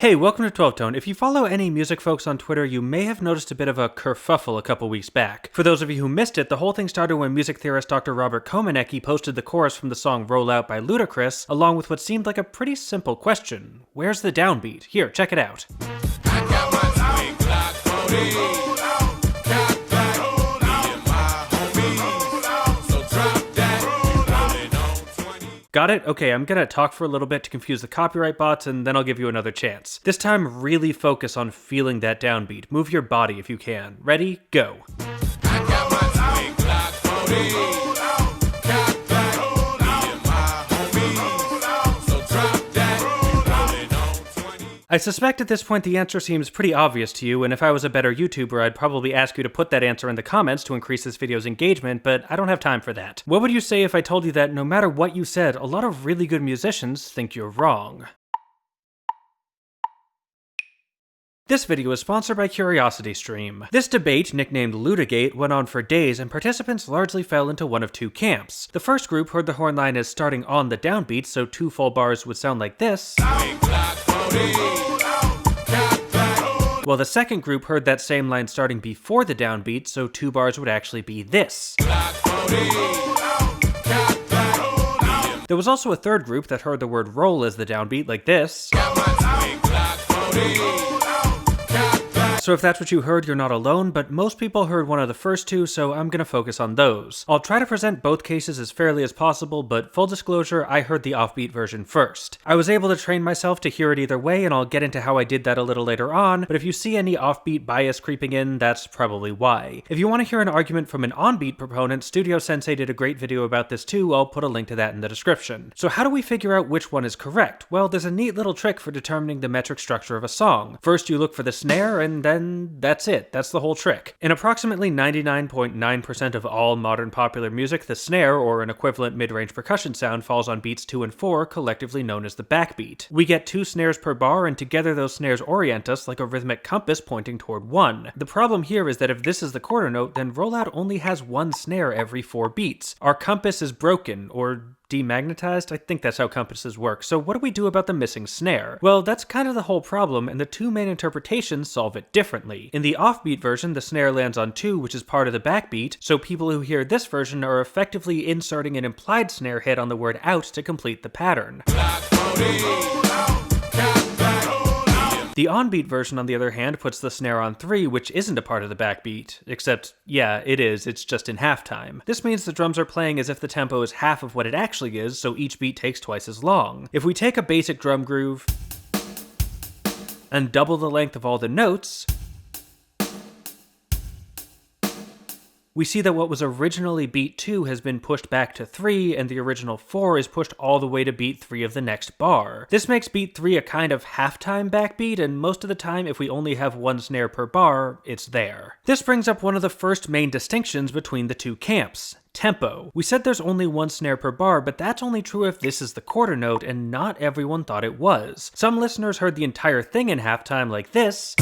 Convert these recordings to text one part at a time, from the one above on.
Hey, welcome to 12 Tone. If you follow any music folks on Twitter, you may have noticed a bit of a kerfuffle a couple weeks back. For those of you who missed it, the whole thing started when music theorist Dr. Robert Komenecki posted the chorus from the song Roll Out by Ludacris, along with what seemed like a pretty simple question. Where's the downbeat? Here, check it out. Got it? Okay, I'm gonna talk for a little bit to confuse the copyright bots, and then I'll give you another chance. This time, really focus on feeling that downbeat. Move your body if you can. Ready? Go. I suspect at this point the answer seems pretty obvious to you, and if I was a better YouTuber, I'd probably ask you to put that answer in the comments to increase this video's engagement, but I don't have time for that. What would you say if I told you that no matter what you said, a lot of really good musicians think you're wrong? This video is sponsored by CuriosityStream. This debate, nicknamed Ludagate, went on for days, and participants largely fell into one of two camps. The first group heard the horn line as starting on the downbeat, so two full bars would sound like this, while the second group heard that same line starting before the downbeat, so two bars would actually be this. There was also a third group that heard the word roll as the downbeat, like this. So if that's what you heard, you're not alone, but most people heard one of the first two, so I'm gonna focus on those. I'll try to present both cases as fairly as possible, but full disclosure, I heard the offbeat version first. I was able to train myself to hear it either way, and I'll get into how I did that a little later on, but if you see any offbeat bias creeping in, that's probably why. If you want to hear an argument from an onbeat proponent, Studio Sensei did a great video about this too, I'll put a link to that in the description. So how do we figure out which one is correct? Well, there's a neat little trick for determining the metric structure of a song. First you look for the snare, and then that's it. That's the whole trick. In approximately 99.9% of all modern popular music, the snare, or an equivalent mid-range percussion sound, falls on beats 2 and 4, collectively known as the backbeat. We get 2 snares per bar, and together those snares orient us like a rhythmic compass pointing toward 1. The problem here is that if this is the quarter note, then rollout only has 1 snare every 4 beats. Our compass is broken, or demagnetized? I think that's how compasses work. So what do we do about the missing snare? Well, that's kind of the whole problem, and the two main interpretations solve it differently. In the offbeat version, the snare lands on 2, which is part of the backbeat, so people who hear this version are effectively inserting an implied snare hit on the word out to complete the pattern. The onbeat version, on the other hand, puts the snare on 3, which isn't a part of the backbeat. Except, yeah, it is, it's just in halftime. This means the drums are playing as if the tempo is half of what it actually is, so each beat takes twice as long. If we take a basic drum groove and double the length of all the notes, we see that what was originally beat 2 has been pushed back to 3, and the original 4 is pushed all the way to beat 3 of the next bar. This makes beat 3 a kind of halftime backbeat, and most of the time, if we only have 1 snare per bar, it's there. This brings up one of the first main distinctions between the two camps: tempo. We said there's only 1 snare per bar, but that's only true if this is the quarter note, and not everyone thought it was. Some listeners heard the entire thing in halftime like this,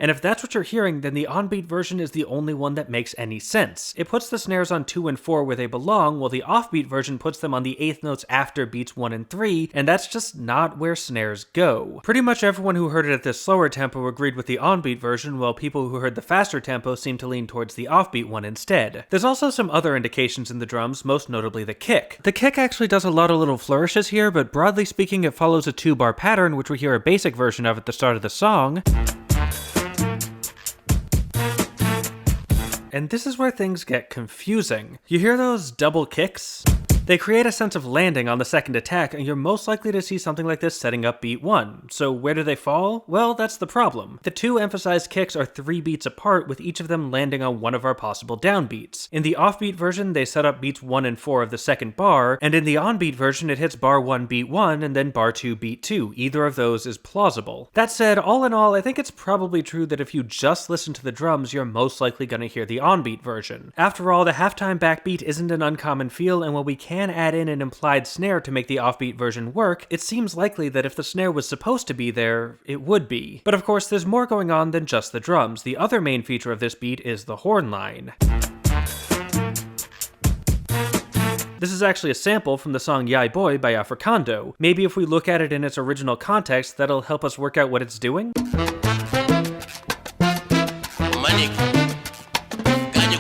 and if that's what you're hearing, then the onbeat version is the only one that makes any sense. It puts the snares on 2 and 4 where they belong, while the offbeat version puts them on the 8th notes after beats 1 and 3, and that's just not where snares go. Pretty much everyone who heard it at this slower tempo agreed with the onbeat version, while people who heard the faster tempo seemed to lean towards the offbeat one instead. There's also some other indications in the drums, most notably the kick. The kick actually does a lot of little flourishes here, but broadly speaking it follows a 2-bar pattern, which we hear a basic version of at the start of the song. And this is where things get confusing. You hear those double kicks? They create a sense of landing on the second attack, and you're most likely to see something like this setting up beat 1. So where do they fall? Well, that's the problem. The two emphasized kicks are 3 beats apart, with each of them landing on one of our possible downbeats. In the offbeat version, they set up beats 1 and 4 of the second bar, and in the onbeat version, it hits bar 1 beat 1, and then bar 2 beat 2. Either of those is plausible. That said, all in all, I think it's probably true that if you just listen to the drums, you're most likely going to hear the onbeat version. After all, the halftime backbeat isn't an uncommon feel, and while we can add in an implied snare to make the offbeat version work, it seems likely that if the snare was supposed to be there, it would be. But of course, there's more going on than just the drums. The other main feature of this beat is the horn line. This is actually a sample from the song Yai Boy by Africando. Maybe if we look at it in its original context, that'll help us work out what it's doing?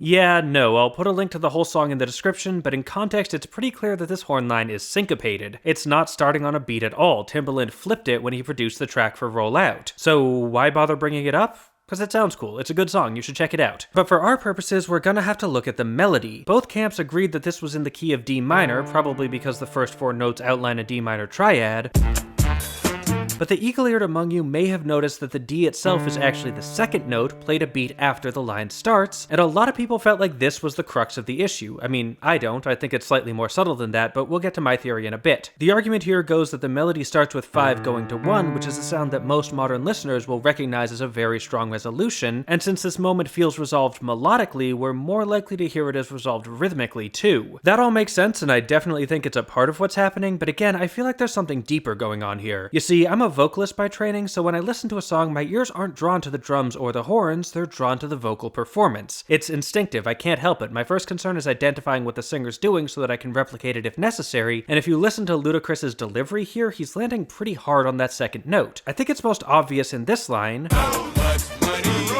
Yeah, no, I'll put a link to the whole song in the description, but in context it's pretty clear that this horn line is syncopated. It's not starting on a beat at all. Timbaland flipped it when he produced the track for Roll Out. So why bother bringing it up? Because it sounds cool. It's a good song. You should check it out. But for our purposes, we're gonna have to look at the melody. Both camps agreed that this was in the key of D minor, probably because the first 4 notes outline a D minor triad. But the eagle-eared among you may have noticed that the D itself is actually the second note, played a beat after the line starts, and a lot of people felt like this was the crux of the issue. I mean, I don't. I think it's slightly more subtle than that, but we'll get to my theory in a bit. The argument here goes that the melody starts with 5 going to 1, which is a sound that most modern listeners will recognize as a very strong resolution, and since this moment feels resolved melodically, we're more likely to hear it as resolved rhythmically too. That all makes sense, and I definitely think it's a part of what's happening, but again, I feel like there's something deeper going on here. You see, I'm a vocalist by training, so when I listen to a song, my ears aren't drawn to the drums or the horns, they're drawn to the vocal performance. It's instinctive, I can't help it. My first concern is identifying what the singer's doing so that I can replicate it if necessary, and if you listen to Ludacris's delivery here, he's landing pretty hard on that second note. I think it's most obvious in this line,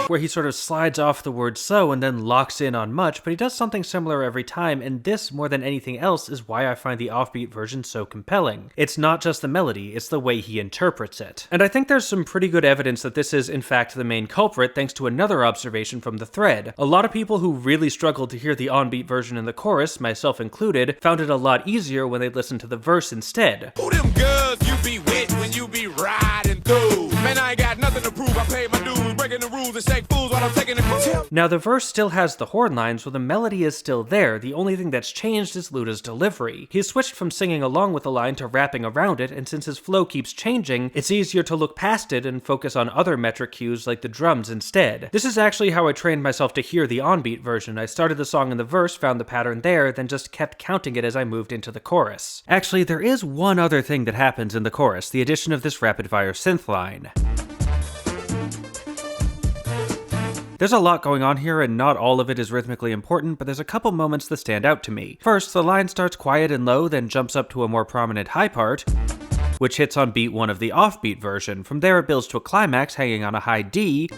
where he sort of slides off the word so and then locks in on much, but he does something similar every time, and this, more than anything else, is why I find the offbeat version so compelling. It's not just the melody, it's the way he interprets it. And I think there's some pretty good evidence that this is, in fact, the main culprit, thanks to another observation from the thread. A lot of people who really struggled to hear the on-beat version in the chorus, myself included, found it a lot easier when they listened to the verse instead. Who them girls you be with when you be riding through? Man, I ain't got nothing to prove, I paid my dues, breaking the rules and shake fools while I'm taking the cruise. Now the verse still has the horn line, so the melody is still there. The only thing that's changed is Luda's delivery. He's switched from singing along with the line to rapping around it, and since his flow keeps changing, it's easier to look past it and focus on other metric cues like the drums instead. This is actually how I trained myself to hear the on-beat version. I started the song in the verse, found the pattern there, then just kept counting it as I moved into the chorus. Actually, there is one other thing that happens in the chorus, the addition of this rapid-fire synth line. There's a lot going on here, and not all of it is rhythmically important, but there's a couple moments that stand out to me. First, the line starts quiet and low, then jumps up to a more prominent high part, which hits on beat 1 of the offbeat version. From there it builds to a climax hanging on a high D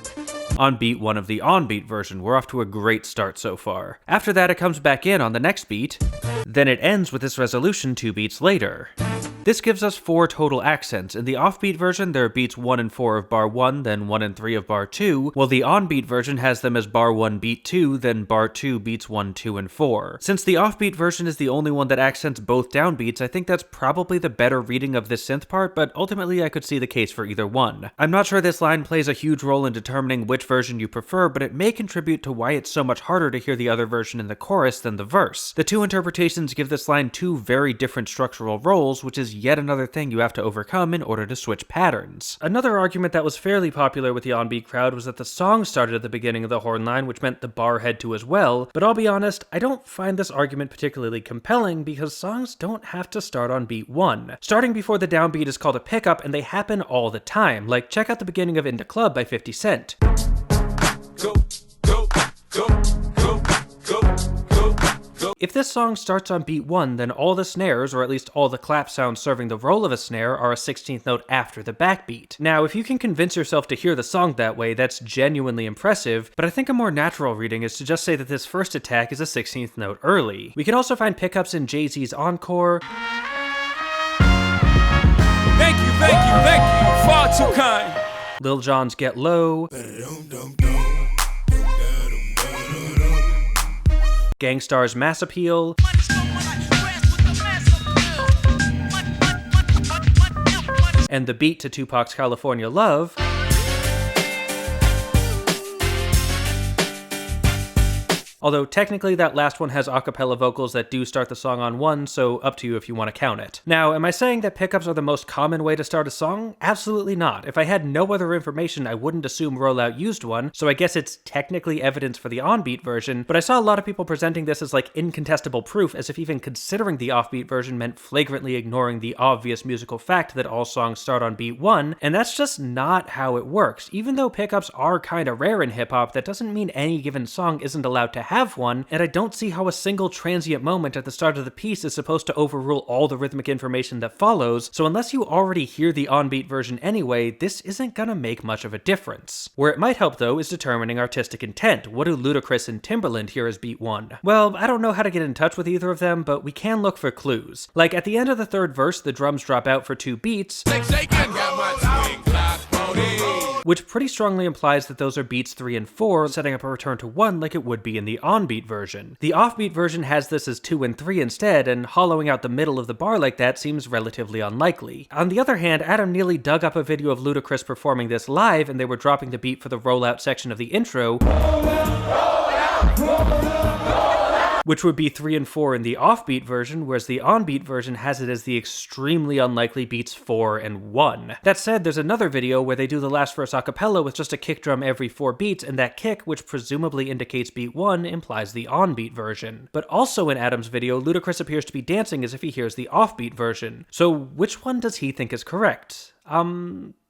on beat 1 of the onbeat version. We're off to a great start so far. After that it comes back in on the next beat, then it ends with this resolution 2 beats later. This gives us 4 total accents. In the offbeat version, there are beats 1 and 4 of bar 1, then 1 and 3 of bar 2, while the onbeat version has them as bar 1 beat 2, then bar 2 beats 1, 2, and 4. Since the offbeat version is the only one that accents both downbeats, I think that's probably the better reading of this synth part, but ultimately I could see the case for either one. I'm not sure this line plays a huge role in determining which version you prefer, but it may contribute to why it's so much harder to hear the other version in the chorus than the verse. The 2 interpretations give this line 2 very different structural roles, which is yet another thing you have to overcome in order to switch patterns. Another argument that was fairly popular with the on-beat crowd was that the song started at the beginning of the horn line, which meant the bar had to as well, but I'll be honest, I don't find this argument particularly compelling because songs don't have to start on beat 1. Starting before the downbeat is called a pickup, and they happen all the time. Like, check out the beginning of In Da Club by 50 Cent. Go, go, go, go, go, go, go. If this song starts on beat 1, then all the snares, or at least all the clap sounds serving the role of a snare, are a 16th note after the backbeat. Now, if you can convince yourself to hear the song that way, that's genuinely impressive, but I think a more natural reading is to just say that this first attack is a 16th note early. We can also find pickups in Jay-Z's Encore, Thank you, far too kind. Lil Jon's Get Low, Gangstar's Mass Appeal, and the beat to Tupac's California Love, although technically that last one has a cappella vocals that do start the song on 1, so up to you if you want to count it. Now, am I saying that pickups are the most common way to start a song? Absolutely not. If I had no other information, I wouldn't assume Rollout used one, so I guess it's technically evidence for the on-beat version, but I saw a lot of people presenting this as like incontestable proof, as if even considering the offbeat version meant flagrantly ignoring the obvious musical fact that all songs start on beat 1, and that's just not how it works. Even though pickups are kinda rare in hip-hop, that doesn't mean any given song isn't allowed to have one, and I don't see how a single transient moment at the start of the piece is supposed to overrule all the rhythmic information that follows, so unless you already hear the on-beat version anyway, this isn't gonna make much of a difference. Where it might help though is determining artistic intent. What do Ludacris and Timbaland hear as beat 1? Well, I don't know how to get in touch with either of them, but we can look for clues. Like at the end of the third verse, the drums drop out for 2 beats, which pretty strongly implies that those are beats 3 and 4, setting up a return to 1 like it would be in the on-beat version. The off-beat version has this as 2 and 3 instead, and hollowing out the middle of the bar like that seems relatively unlikely. On the other hand, Adam Neely dug up a video of Ludacris performing this live, and they were dropping the beat for the rollout section of the intro, which would be 3 and 4 in the offbeat version, whereas the onbeat version has it as the extremely unlikely beats 4 and 1. That said, there's another video where they do the last verse a cappella with just a kick drum every 4 beats, and that kick, which presumably indicates beat 1, implies the onbeat version. But also in Adam's video, Ludacris appears to be dancing as if he hears the offbeat version. So which one does he think is correct?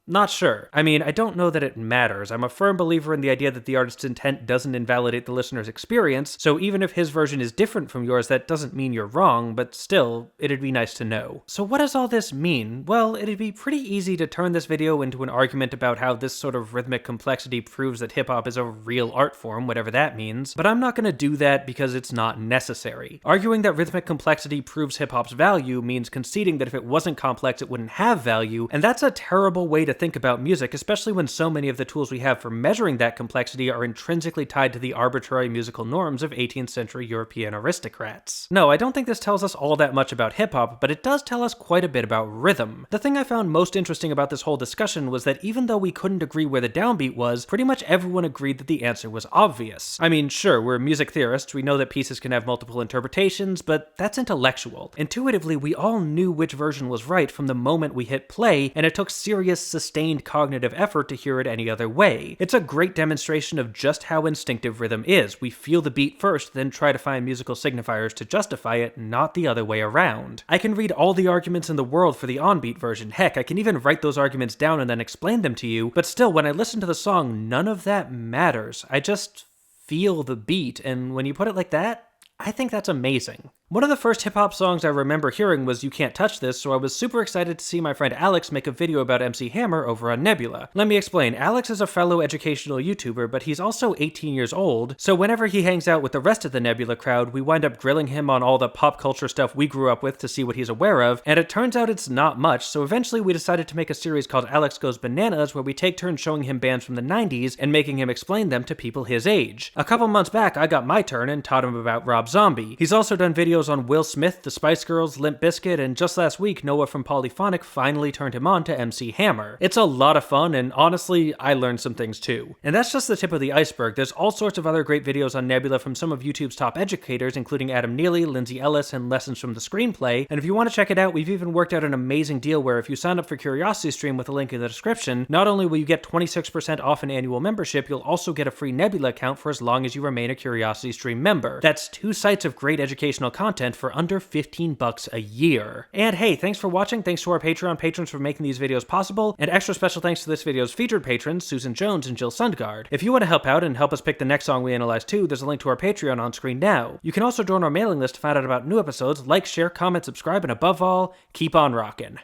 Not sure. I mean, I don't know that it matters. I'm a firm believer in the idea that the artist's intent doesn't invalidate the listener's experience, so even if his version is different from yours, that doesn't mean you're wrong, but still, it'd be nice to know. So what does all this mean? Well, it'd be pretty easy to turn this video into an argument about how this sort of rhythmic complexity proves that hip-hop is a real art form, whatever that means, but I'm not gonna do that because it's not necessary. Arguing that rhythmic complexity proves hip-hop's value means conceding that if it wasn't complex, it wouldn't have value, and that's a terrible way to think about music, especially when so many of the tools we have for measuring that complexity are intrinsically tied to the arbitrary musical norms of 18th century European aristocrats. No, I don't think this tells us all that much about hip-hop, but it does tell us quite a bit about rhythm. The thing I found most interesting about this whole discussion was that even though we couldn't agree where the downbeat was, pretty much everyone agreed that the answer was obvious. I mean, sure, we're music theorists, we know that pieces can have multiple interpretations, but that's intellectual. Intuitively, we all knew which version was right from the moment we hit play, and it took serious, sustained cognitive effort to hear it any other way. It's a great demonstration of just how instinctive rhythm is. We feel the beat first, then try to find musical signifiers to justify it, not the other way around. I can read all the arguments in the world for the onbeat version. Heck, I can even write those arguments down and then explain them to you, but still, when I listen to the song, none of that matters. I just feel the beat, and when you put it like that, I think that's amazing. One of the first hip-hop songs I remember hearing was You Can't Touch This, so I was super excited to see my friend Alex make a video about MC Hammer over on Nebula. Let me explain, Alex is a fellow educational YouTuber, but he's also 18 years old, so whenever he hangs out with the rest of the Nebula crowd, we wind up grilling him on all the pop culture stuff we grew up with to see what he's aware of, and it turns out it's not much, so eventually we decided to make a series called Alex Goes Bananas, where we take turns showing him bands from the 90s and making him explain them to people his age. A couple months back, I got my turn and taught him about Rob Zombie. He's also done videos on Will Smith, the Spice Girls, Limp Bizkit, and just last week, Noah from Polyphonic finally turned him on to MC Hammer. It's a lot of fun, and honestly, I learned some things too. And that's just the tip of the iceberg. There's all sorts of other great videos on Nebula from some of YouTube's top educators, including Adam Neely, Lindsay Ellis, and Lessons from the Screenplay, and if you want to check it out, we've even worked out an amazing deal where if you sign up for CuriosityStream with a link in the description, not only will you get 26% off an annual membership, you'll also get a free Nebula account for as long as you remain a CuriosityStream member. That's 2 sites of great educational content for under $15 a year. And hey, thanks for watching, thanks to our Patreon patrons for making these videos possible, and extra special thanks to this video's featured patrons, Susan Jones and Jill Sundgaard. If you want to help out and help us pick the next song we analyze too, there's a link to our Patreon on screen now. You can also join our mailing list to find out about new episodes, like, share, comment, subscribe, and above all, keep on rockin'.